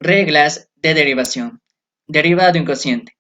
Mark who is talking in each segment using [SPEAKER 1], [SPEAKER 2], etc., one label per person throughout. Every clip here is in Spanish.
[SPEAKER 1] Reglas de derivación. Derivada de un cociente.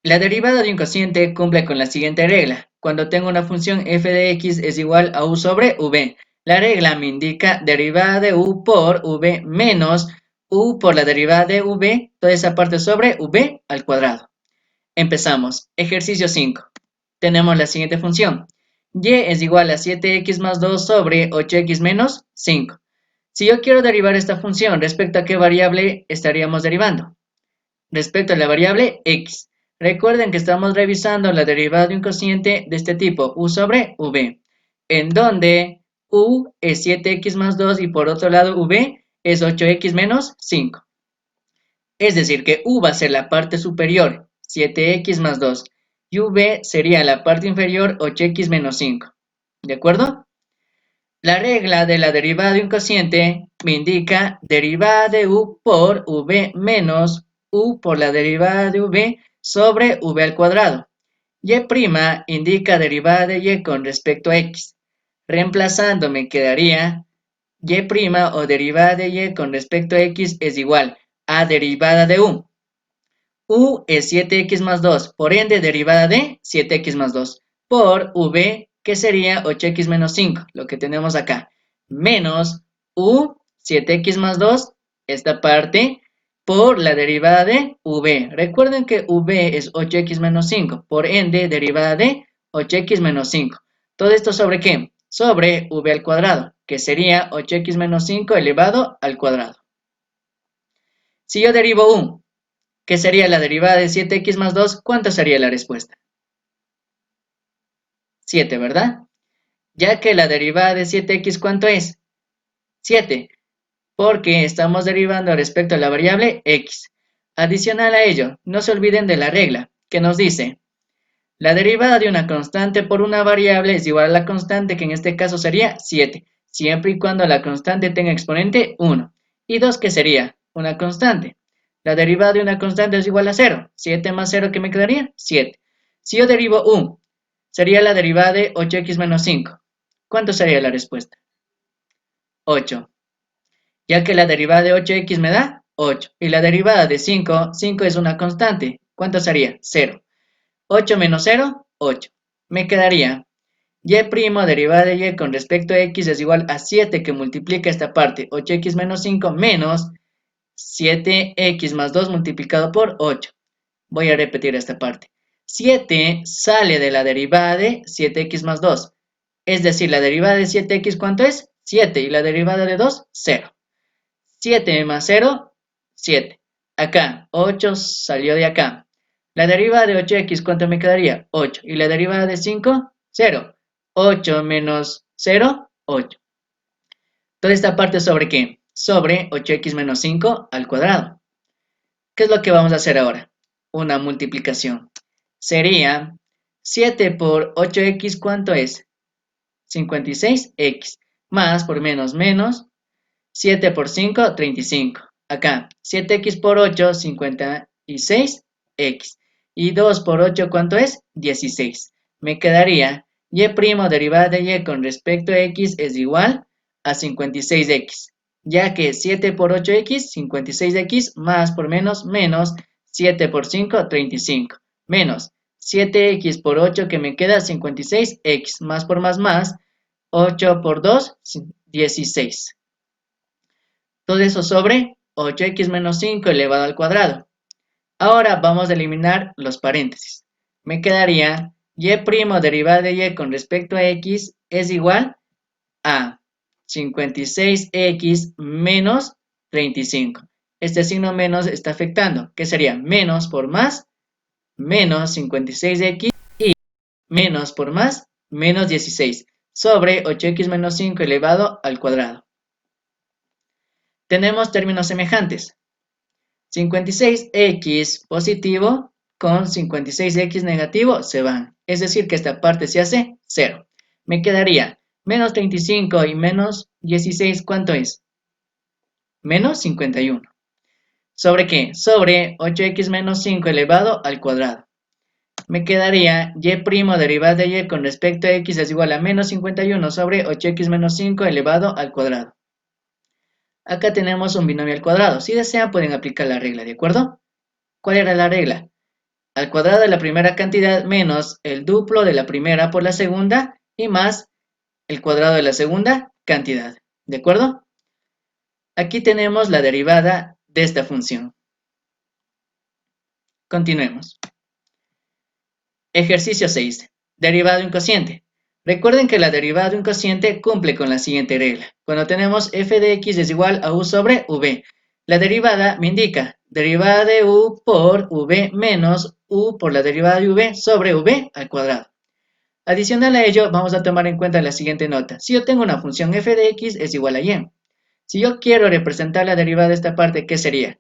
[SPEAKER 1] La derivada de un cociente cumple con la siguiente regla. Cuando tengo una función f de x es igual a u sobre v. La regla me indica derivada de u por v menos u por la derivada de v, toda esa parte sobre v al cuadrado. Empezamos. Ejercicio 5. Tenemos la siguiente función. Y es igual a 7x más 2 sobre 8x menos 5. Si yo quiero derivar esta función, ¿respecto a qué variable estaríamos derivando? Respecto a la variable x. Recuerden que estamos revisando la derivada de un cociente de este tipo, u sobre v, en donde u es 7x más 2 y por otro lado v es 8x menos 5. Es decir, que u va a ser la parte superior, 7x más 2, y v sería la parte inferior, 8x menos 5. ¿De acuerdo? La regla de la derivada de un cociente me indica derivada de u por v menos u por la derivada de v sobre v al cuadrado. Y' indica derivada de y con respecto a x. Reemplazando me quedaría y' o derivada de y con respecto a x es igual a derivada de u. U es 7x más 2, por ende derivada de 7x más 2 por v, que sería 8x menos 5, lo que tenemos acá, menos u, 7x más 2, esta parte, por la derivada de v. Recuerden que v es 8x menos 5, por ende derivada de 8x menos 5. ¿Todo esto sobre qué? Sobre v al cuadrado, que sería 8x menos 5 elevado al cuadrado. Si yo derivo u, que sería la derivada de 7x más 2, ¿cuánto sería la respuesta? 7, ¿verdad? Ya que la derivada de 7x, ¿cuánto es? 7, porque estamos derivando respecto a la variable x. Adicional a ello, no se olviden de la regla, que nos dice, la derivada de una constante por una variable es igual a la constante, que en este caso sería 7, siempre y cuando la constante tenga exponente 1. Y 2, ¿qué sería? Una constante. La derivada de una constante es igual a 0. 7 más 0, ¿qué me quedaría? 7. Si yo derivo u, sería la derivada de 8x menos 5. ¿Cuánto sería la respuesta? 8. Ya que la derivada de 8x me da 8. Y la derivada de 5, 5 es una constante. ¿Cuánto sería? 0. 8 menos 0, 8. Me quedaría y' derivada de y con respecto a x es igual a 7 que multiplica esta parte, 8x menos 5 menos 7x más 2 multiplicado por 8. Voy a repetir esta parte. 7 sale de la derivada de 7x más 2. Es decir, la derivada de 7x, ¿cuánto es? 7. Y la derivada de 2, 0. 7 más 0, 7. Acá, 8 salió de acá. La derivada de 8x, ¿cuánto me quedaría? 8. Y la derivada de 5, 0. 8 menos 0, 8. Toda esta parte sobre qué? Sobre 8x menos 5 al cuadrado. ¿Qué es lo que vamos a hacer ahora? Una multiplicación. Sería 7 por 8x, ¿cuánto es? 56x. Más por menos menos. 7 por 5, 35. Acá, 7x por 8, 56x. Y 2 por 8, ¿cuánto es? 16. Me quedaría y' derivada de y con respecto a x es igual a 56x. Ya que 7 por 8x, 56x, más por menos, menos 7 por 5, 35. Menos 7x por 8 que me queda 56x, más por más, 8 por 2, 16. Todo eso sobre 8x menos 5 elevado al cuadrado. Ahora vamos a eliminar los paréntesis. Me quedaría y' derivada de y con respecto a x es igual a 56x menos 35. Este signo menos está afectando. ¿Qué sería? Menos por más, menos 56x y menos por más, menos 16 sobre 8x menos 5 elevado al cuadrado. Tenemos términos semejantes. 56x positivo con 56x negativo se van. Es decir, que esta parte se hace 0. Me quedaría menos 35 y menos 16, ¿cuánto es? Menos 51. ¿Sobre qué? Sobre 8x menos 5 elevado al cuadrado. Me quedaría y' derivada de y con respecto a x es igual a menos 51 sobre 8x menos 5 elevado al cuadrado. Acá tenemos un binomio al cuadrado. Si desean pueden aplicar la regla, ¿de acuerdo? ¿Cuál era la regla? Al cuadrado de la primera cantidad menos el duplo de la primera por la segunda y más el cuadrado de la segunda cantidad. ¿De acuerdo? Aquí tenemos la derivada de esta función. Continuemos. Ejercicio 6. Derivada de un cociente. Recuerden que la derivada de un cociente cumple con la siguiente regla. Cuando tenemos f de x es igual a u sobre v, la derivada me indica derivada de u por v menos u por la derivada de v sobre v al cuadrado. Adicional a ello, vamos a tomar en cuenta la siguiente nota. Si yo tengo una función f de x es igual a y. Si yo quiero representar la derivada de esta parte, ¿qué sería?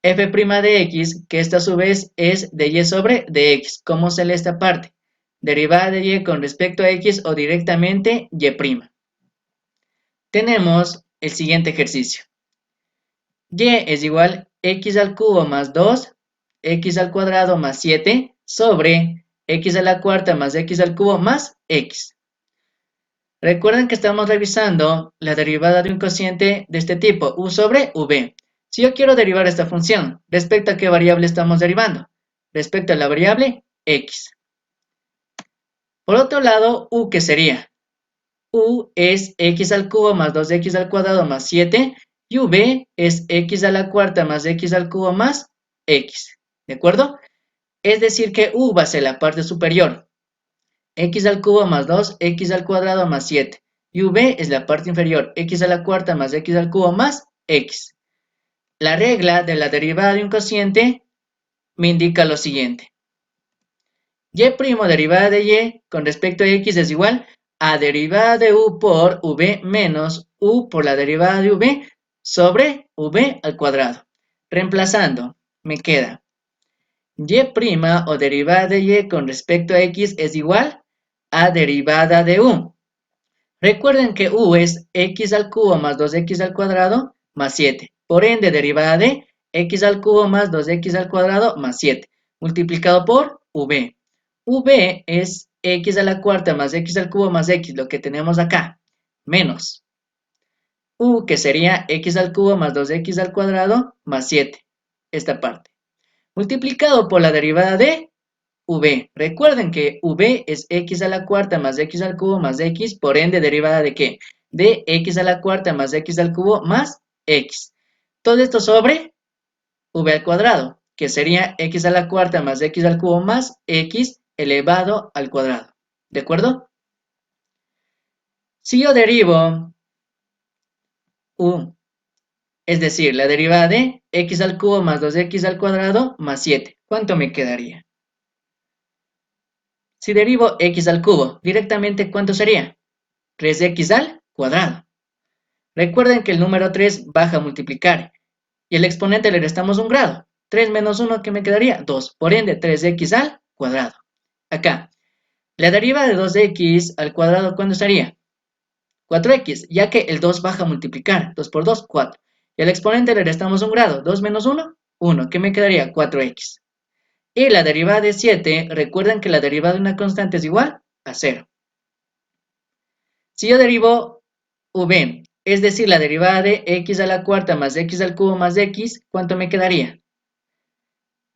[SPEAKER 1] F' de x, que esta a su vez es de y sobre de x. ¿Cómo se lee esta parte? Derivada de y con respecto a x o directamente y'. Tenemos el siguiente ejercicio. Y es igual a x al cubo más 2, x al cuadrado más 7 sobre x a la cuarta más x al cubo más x. Recuerden que estamos revisando la derivada de un cociente de este tipo, u sobre v. Si yo quiero derivar esta función, ¿respecto a qué variable estamos derivando? Respecto a la variable x. Por otro lado, u, ¿qué sería? U es x al cubo más 2x al cuadrado más 7 y v es x a la cuarta más x al cubo más x. ¿De acuerdo? Es decir que u va a ser la parte superior. X al cubo más 2, x al cuadrado más 7. Y v es la parte inferior, x a la cuarta más x al cubo más x. La regla de la derivada de un cociente me indica lo siguiente. Y' derivada de y con respecto a x es igual a derivada de u por v menos u por la derivada de v sobre v al cuadrado. Reemplazando, me queda y' o derivada de y con respecto a x es igual a derivada de u. Recuerden que u es x al cubo más 2x al cuadrado más 7. Por ende, derivada de x al cubo más 2x al cuadrado más 7, multiplicado por v. v es x a la cuarta más x al cubo más x, lo que tenemos acá, menos u, que sería x al cubo más 2x al cuadrado más 7, esta parte, multiplicado por la derivada de v. Recuerden que v es x a la cuarta más x al cubo más x, por ende, derivada de ¿qué? De x a la cuarta más x al cubo más x. Todo esto sobre v al cuadrado, que sería x a la cuarta más x al cubo más x elevado al cuadrado. ¿De acuerdo? Si yo derivo u, es decir, la derivada de x al cubo más 2x al cuadrado más 7, ¿cuánto me quedaría? Si derivo x al cubo, directamente, ¿cuánto sería? 3x al cuadrado. Recuerden que el número 3 baja a multiplicar y al exponente le restamos un grado. 3 menos 1, ¿qué me quedaría? 2. Por ende, 3x al cuadrado. Acá, la derivada de 2x al cuadrado, ¿cuándo estaría? 4x, ya que el 2 baja a multiplicar. 2 por 2, 4. Y al exponente le restamos un grado. 2 menos 1, 1. ¿Qué me quedaría? 4x. Y la derivada de 7, recuerden que la derivada de una constante es igual a 0. Si yo derivo v, es decir, la derivada de x a la cuarta más x al cubo más x, ¿cuánto me quedaría?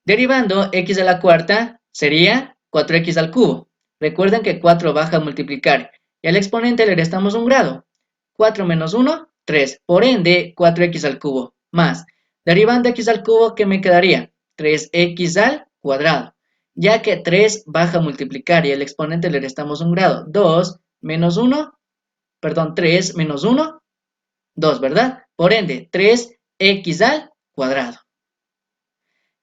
[SPEAKER 1] Derivando x a la cuarta sería 4x al cubo. Recuerden que 4 baja a multiplicar y al exponente le restamos un grado. 4 menos 1, 3. Por ende, 4x al cubo más. Derivando x al cubo, ¿qué me quedaría? 3x al cuadrado. Ya que 3 baja a multiplicar y al exponente le restamos un grado. 2 menos 1, perdón, 3 menos 1, 2, ¿verdad? Por ende, 3x al cuadrado.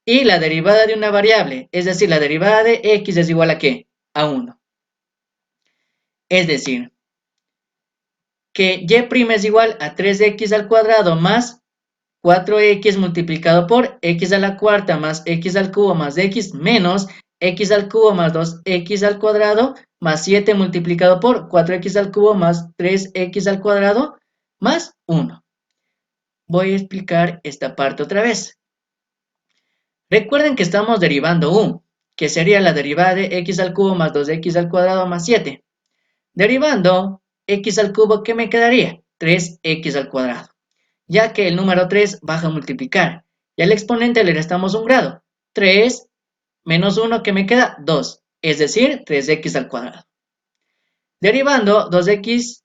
[SPEAKER 1] Y la derivada de una variable, es decir, la derivada de x es igual a ¿qué? A 1. Es decir, que y' es igual a 3x al cuadrado más 4x multiplicado por x a la cuarta más x al cubo más x menos x al cubo más 2x al cuadrado más 7 multiplicado por 4x al cubo más 3x al cuadrado más 1. Voy a explicar esta parte otra vez. Recuerden que estamos derivando u, que sería la derivada de x al cubo más 2x al cuadrado más 7. Derivando x al cubo, ¿qué me quedaría? 3x al cuadrado. ya que el número 3 baja a multiplicar. Y al exponente le restamos un grado. 3 menos 1 que me queda 2, es decir, 3x al cuadrado. Derivando 2x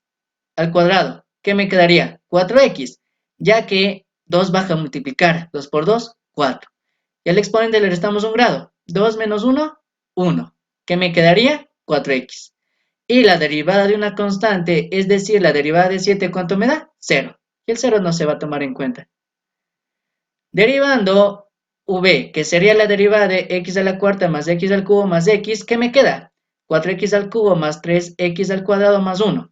[SPEAKER 1] al cuadrado, ¿qué me quedaría? 4x, ya que 2 baja a multiplicar. 2 por 2, 4. Y al exponente le restamos un grado. 2 menos 1, 1. ¿Qué me quedaría? 4x. Y la derivada de una constante, es decir, la derivada de 7, ¿cuánto me da? 0. Y el 0 no se va a tomar en cuenta. Derivando v, que sería la derivada de x a la cuarta más x al cubo más x, ¿qué me queda? 4x al cubo más 3x al cuadrado más 1.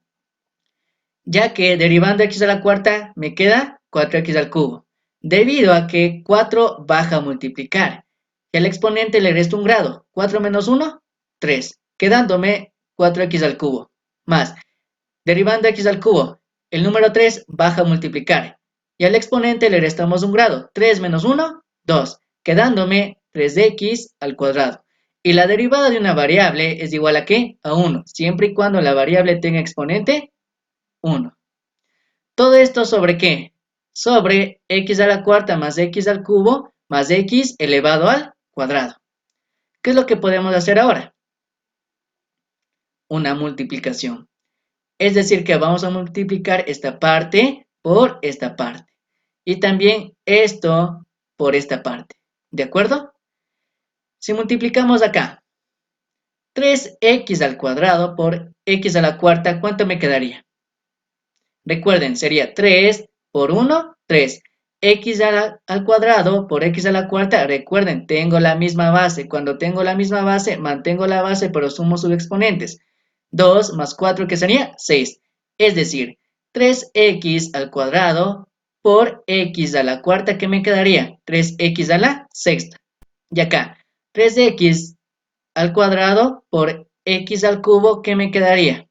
[SPEAKER 1] Ya que derivando x a la cuarta me queda 4x al cubo. Debido a que 4 baja a multiplicar. Y al exponente le resto un grado. 4 menos 1, 3. Quedándome 4x al cubo. Más, derivando x al cubo, el número 3 baja a multiplicar. Y al exponente le restamos un grado. 3 menos 1, 2. Quedándome 3x al cuadrado. Y la derivada de una variable es igual a ¿qué? A 1. Siempre y cuando la variable tenga exponente 1. ¿Todo esto sobre qué? Sobre x a la cuarta más x al cubo más x elevado al cuadrado. ¿Qué es lo que podemos hacer ahora? Una multiplicación. Es decir, que vamos a multiplicar esta parte por esta parte. Y también esto por esta parte. ¿De acuerdo? Si multiplicamos acá, 3x al cuadrado por x a la cuarta, ¿cuánto me quedaría? Recuerden, sería 3 por 1, 3. X al cuadrado por x a la cuarta. Recuerden, tengo la misma base. Cuando tengo la misma base, mantengo la base, pero sumo sus exponentes. 2 más 4, que sería 6. Es decir, 3x al cuadrado por x a la cuarta, ¿qué me quedaría? 3x a la sexta. Y acá, 3x al cuadrado por x al cubo, ¿qué me quedaría?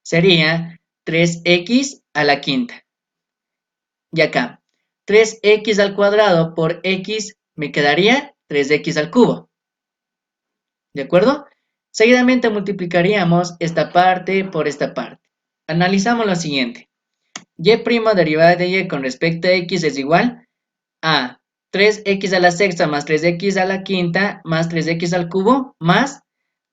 [SPEAKER 1] Sería 3x a la quinta. Y acá, 3x al cuadrado por x me quedaría 3x al cubo. ¿De acuerdo? Seguidamente multiplicaríamos esta parte por esta parte. Analizamos lo siguiente. Y' derivada de y con respecto a x es igual a 3x a la sexta más 3x a la quinta más 3x al cubo más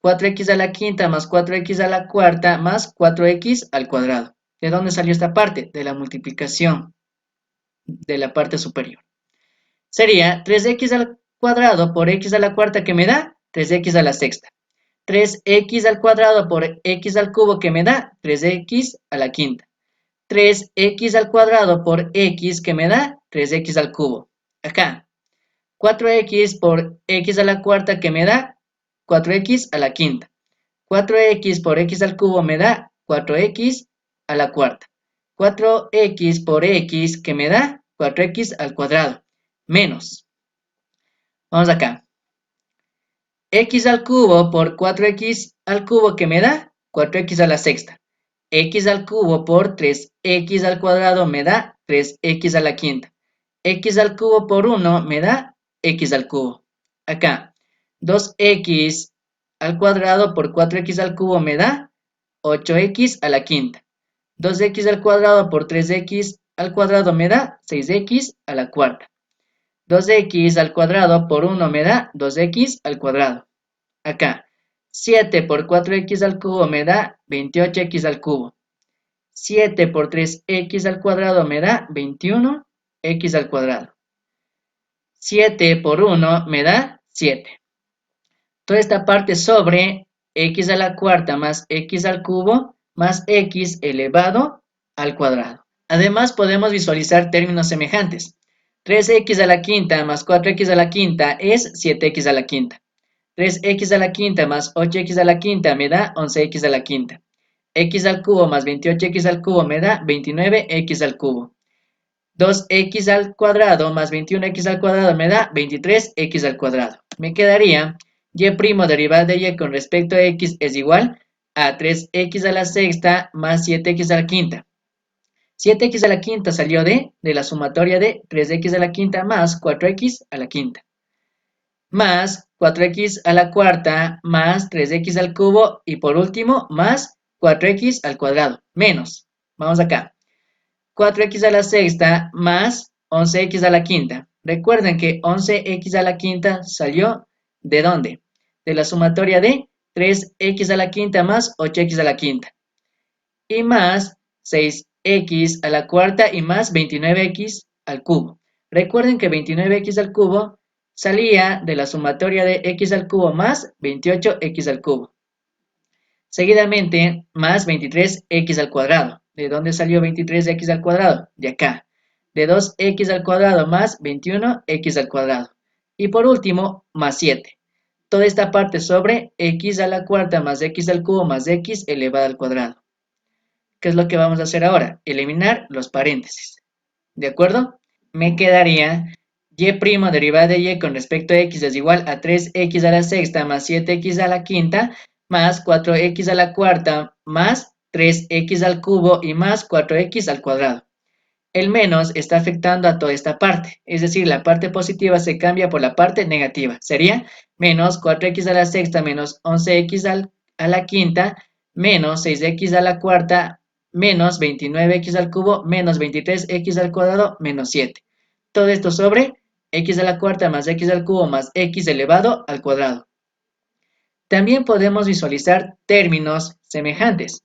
[SPEAKER 1] 4x a la quinta más 4x a la cuarta más 4x al cuadrado. ¿De dónde salió esta parte? De la multiplicación de la parte superior. Sería 3x al cuadrado por x a la cuarta, que me da 3x a la sexta. 3x al cuadrado por x al cubo, que me da 3x a la quinta. 3x al cuadrado por x, que me da 3x al cubo. Acá, 4x por x a la cuarta, que me da 4x a la quinta. 4x por x al cubo me da 4x a la cuarta. 4x por x, que me da 4x al cuadrado. Menos. Vamos acá. X al cubo por 4x al cubo, que me da 4x a la sexta. X al cubo por 3x al cuadrado me da 3x a la quinta. X al cubo por 1 me da x al cubo. Acá, 2x al cuadrado por 4x al cubo me da 8x a la quinta. 2x al cuadrado por 3x al cuadrado me da 6x a la cuarta. 2x al cuadrado por 1 me da 2x al cuadrado. Acá, 7 por 4x al cubo me da 28x al cubo. 7 por 3x al cuadrado me da 21x al cuadrado. 7 por 1 me da 7. Toda esta parte sobre x a la cuarta más x al cubo más x elevado al cuadrado. Además, podemos visualizar términos semejantes. 3x a la quinta más 4x a la quinta es 7x a la quinta. 3x a la quinta más 8x a la quinta me da 11x a la quinta. X al cubo más 28x al cubo me da 29x al cubo. 2x al cuadrado más 21x al cuadrado me da 23x al cuadrado. Me quedaría y' derivada de y con respecto a x es igual a 3x a la sexta más 7x a la quinta. 7x a la quinta salió de la sumatoria de 3x a la quinta más 4x a la quinta. Más 4x a la cuarta más 3x al cubo y por último más 4x al cuadrado. Menos. Vamos acá. 4x a la sexta más 11x a la quinta. Recuerden que 11x a la quinta salió ¿de dónde? De la sumatoria de 3x a la quinta más 8x a la quinta. Y más 6x a la cuarta y más 29x al cubo. Recuerden que 29x al cubo salía de la sumatoria de x al cubo más 28x al cubo. Seguidamente, más 23x al cuadrado. ¿De dónde salió 23x al cuadrado? De acá. De 2x al cuadrado más 21x al cuadrado. Y por último, más 7. Toda esta parte sobre x a la cuarta más x al cubo más x elevado al cuadrado. ¿Qué es lo que vamos a hacer ahora? Eliminar los paréntesis. ¿De acuerdo? Me quedaría y' derivada de y con respecto a x es igual a 3x a la sexta más 7x a la quinta más 4x a la cuarta más 3x al cubo y más 4x al cuadrado. El menos está afectando a toda esta parte, es decir, la parte positiva se cambia por la parte negativa. Sería menos 4x a la sexta menos 11x a la quinta menos 6x a la cuarta menos 29x al cubo menos 23x al cuadrado menos 7. Todo esto sobre x a la cuarta más x al cubo más x elevado al cuadrado. También podemos visualizar términos semejantes,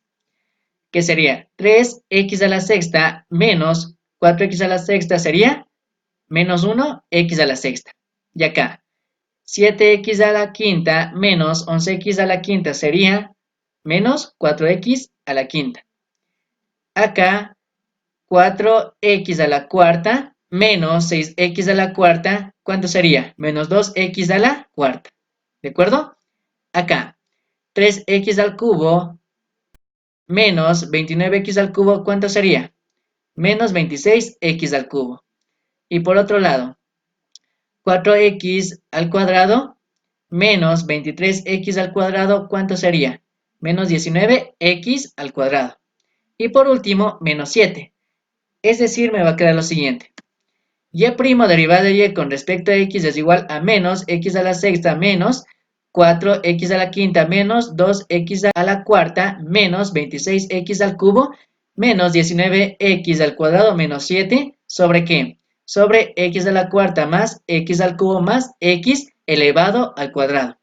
[SPEAKER 1] que sería 3x a la sexta menos 4x a la sexta sería menos 1x a la sexta. Y acá, 7x a la quinta menos 11x a la quinta sería menos 4x a la quinta. Acá, 4x a la cuarta menos 6x a la cuarta, ¿cuánto sería? Menos 2x a la cuarta. ¿De acuerdo? Acá, 3x al cubo menos 29x al cubo, ¿cuánto sería? Menos 26x al cubo. Y por otro lado, 4x al cuadrado menos 23x al cuadrado, ¿cuánto sería? Menos 19x al cuadrado. Y por último, menos 7. Es decir, me va a quedar lo siguiente. Y' derivada de y con respecto a x es igual a menos x a la sexta menos 4x a la quinta menos 2x a la cuarta menos 26x al cubo menos 19x al cuadrado menos 7 sobre ¿qué? Sobre x a la cuarta más x al cubo más x elevado al cuadrado.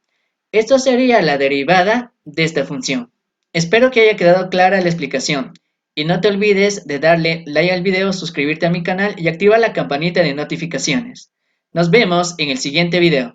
[SPEAKER 1] Esto sería la derivada de esta función. Espero que haya quedado clara la explicación. Y no te olvides de darle like al video, suscribirte a mi canal y activar la campanita de notificaciones. Nos vemos en el siguiente video.